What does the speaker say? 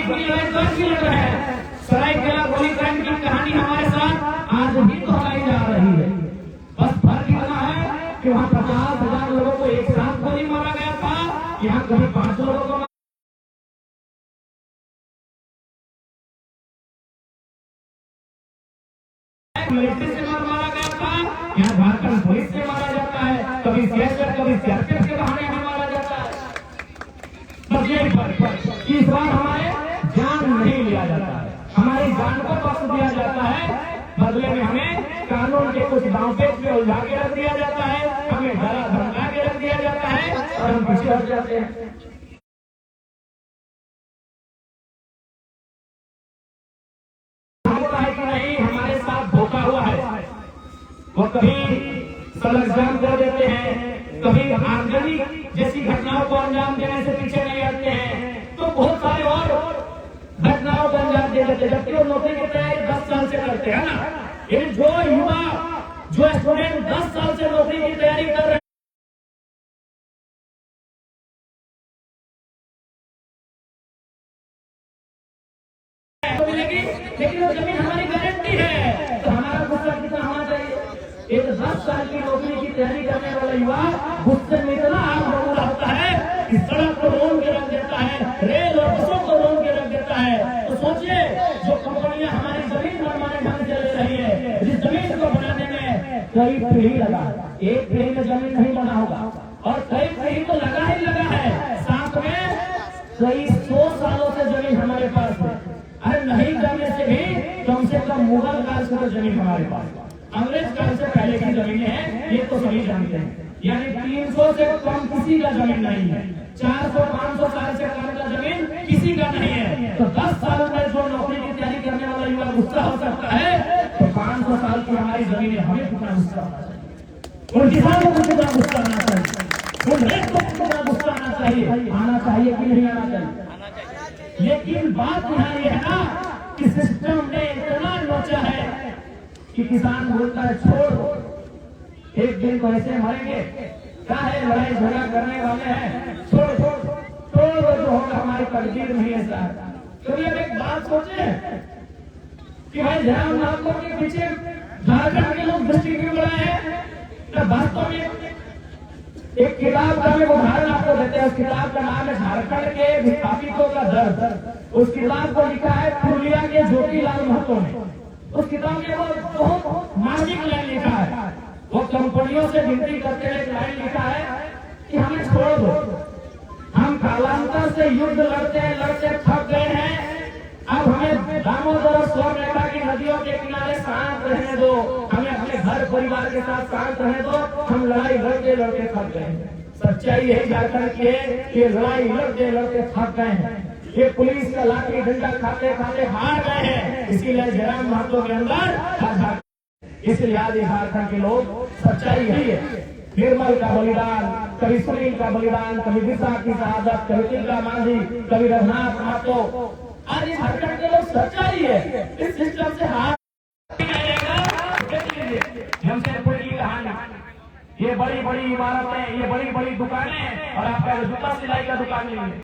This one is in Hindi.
की लड़ाई तो आज भी लड़ रहे हैं। सरायकेला गोलीकांड की कहानी हमारे साथ आज भी दोहराई जा रही है। बस फर्क इतना है कि वहाँ 50,000 लोगों को एक साथ गोली मारा गया था, यहाँ कभी 500 लोगों को मिलिट्री से मारा गया था, यहाँ झारखंड पुलिस से मारा जाता है, कभी सीएसएफ कभी सीआरपीएफ के बहाने हमें मारा जाता है। बस यही फर्क है। इस बार हमारे जान नहीं लिया जाता है, हमारी जान को बख्श दिया जाता है, बदले में हमें कानून के कुछ दांवपेच में उलझा के रख दिया जाता है, हमें डरा धमका के रख दिया जाता है और हम पीछे हट जाते हैं। नहीं, हमारे साथ धोखा हुआ है। वो कभी सड़क जाम कर देते हैं, कभी आगजनी जैसी घटनाओं को अंजाम देने से पीछे नहीं हटते हैं, तो बहुत सारे और घटनाओं को अंजाम दे देते हैं, जबकि वो नौकरी की तैयारी 10 साल से करते हैं ना। ये जो युवा जो स्टूडेंट 10 साल से नौकरी की तैयारी कर रहे हैं, मिलेगी, लेकिन वो जमीन हमारी गारंटी है। तो हमारा गुस्सा कितना होना चाहिए? एक 10 साल की नौकरी की तैयारी करने वाला युवा गुस्से में इतना आग बबूला होता है कि सड़क को रोक के रख देता है, रेल और बसों को रोक के रख देता है। तो सोचिए, जो कंपनियां हमारी जमीन मनमाने ढंग से ले रही है, जिस जमीन को बनाने में कई पीढ़ी लगा, एक पीढ़ी में जमीन नहीं बना होगा और कई पीढ़ी तो लगा ही लगा है, साथ में कई 100 सालों से जमीन हमारे पास है। अरे नहीं करने से भी कम से कम मुगल काल से तो जमीन हमारे पास, अंग्रेज काल से पहले की जमीनें हैं, ये तो सभी जानते हैं। यानी 300 से कम किसी का जमीन नहीं है, 400-500 साल से कम का जमीन किसी का नहीं है। तो 10 साल में जो नौकरी की तैयारी करने वाला युवा गुस्सा हो सकता है, तो 500 साल की हमारी जमीनें हमें कितना गुस्सा होना चाहिए, उन किसानों को कितना गुस्सा आना चाहिए, उन रेत को कितना गुस्सा आना चाहिए कि नहीं आना चाहिए। लेकिन बात यहाँ ये है ना कि सिस्टम ने इतना नोचा है कि किसान बोलता है छोड़, एक दिन तो ऐसे मरेंगे, क्या है लड़ाई झगड़ा करने वाले हैं, छोड़ जो होगा हमारी तकदीर नहीं है साहब। तो ये एक बात सोचे कि भाई जयराम ठाकुर के पीछे झारखंड के लोग दृष्टि क्यों बढ़ाए हैं? वास्तव में एक किताब का मैं उदाहरण आपको देते हैं। उस किताब का नाम है झारखंड के विस्थापितों का दर्द। उस किताब को लिखा है पुरुलिया के ज्योतिलाल महतो ने। उस किताब में वो बहुत मार्मिक लाइन लिखा है, वो कंपनियों से विनती करते हुए एक लाइन लिखा है कि हमें छोड़ दो, हम कालांतर से युद्ध लड़ते थक गए हैं, अब हमें दामोदर और स्वर्णरेखा की नदियों के किनारे शांत रहने दो, हमें अपने घर परिवार के साथ शांत रहने दो, हम लड़ाई लड़ते थक गए हैं। सच्चाई यही झारखंड की है कि लड़ाई लड़ते थक गए हैं, ये पुलिस का लाठी डंडा खाते हार गए हैं, इसीलिए जयराम महतो के अंदर, इसलिए आज झारखंड के लोग, सच्चाई यही है। निर्मल का बलिदान, कभी सुनील का बलिदान, कभी बिरसा की शहादत, कभी तिलका मांझी, कभी रघुनाथ महतो, आज झारखंड के लोग सच्चाई है, इस सिस्टम से हार जमशेदपुर की कहानी, ये बड़ी बड़ी इमारतें, ये बड़ी बड़ी दुकानें और आपका जूता सिलाई का दुकान नहीं है।